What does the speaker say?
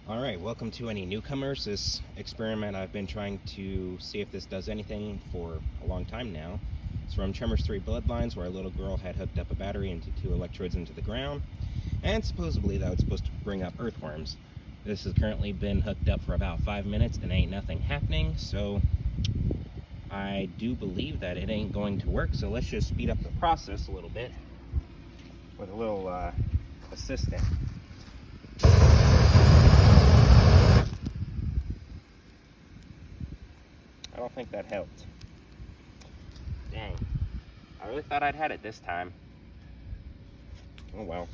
Alright, welcome to any newcomers. This experiment I've been trying to see if this does anything for a long time now. It's from Tremors 3 Bloodlines, where a little girl had hooked up a battery into 2 electrodes into the ground, and supposedly that was supposed to bring up earthworms. This has currently been hooked up for about 5 minutes and ain't nothing happening, so I do believe that it ain't going to work, so let's just speed up the process a little bit with a little assistant. I don't think that helped. Dang. I really thought I'd had it this time. Oh well.